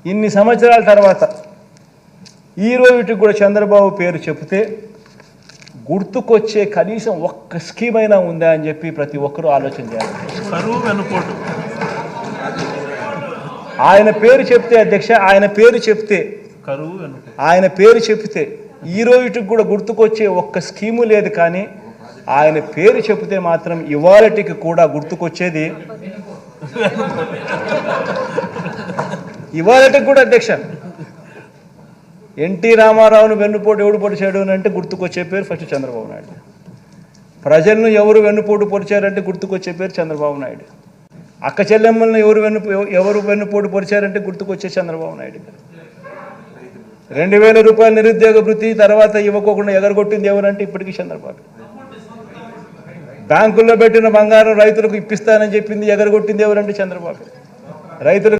ఇన్ని సంవత్సరాల తర్వాత ఈ రోజుకి కూడా చంద్రబాబు పేరు చెప్తే గుర్తుకొచ్చే కనీసం ఒక్క స్కీమ్ అయినా ఉందా అని చెప్పి ప్రతి ఒక్కరూ ఆలోచన చేయాలి. ఆయన పేరు చెప్తే అధ్యక్ష, ఆయన పేరు చెప్తే ఈ రోజుకి కూడా గుర్తుకొచ్చే ఒక్క స్కీము లేదు. కానీ ఆయన పేరు చెప్తే మాత్రం ఇవాళటికి కూడా గుర్తుకొచ్చేది ఇవాళటికి కూడా అధ్యక్ష ఎన్టీ రామారావును వెన్నుపోటు ఎవడు పొడిచాడు అని అంటే గుర్తుకొచ్చే పేరు ఫస్ట్ చంద్రబాబు నాయుడు. ప్రజలను ఎవరు వెన్నుపోటు పొడిచారంటే గుర్తుకొచ్చే పేరు చంద్రబాబు నాయుడు. అక్క చెల్లెమ్మలను ఎవరు వెన్నుపోటు పొడిచారంటే గుర్తుకొచ్చే చంద్రబాబు నాయుడు. 2000 రూపాయల నిరుద్యోగ వృత్తి తర్వాత ఇవ్వకోకుండా ఎగరగొట్టింది ఎవరంటే ఇప్పటికీ చంద్రబాబు. బ్యాంకుల్లో పెట్టిన బంగారం రైతులకు ఇప్పిస్తానని చెప్పింది ఎగరగొట్టింది ఎవరంటే చంద్రబాబు. రైతులకు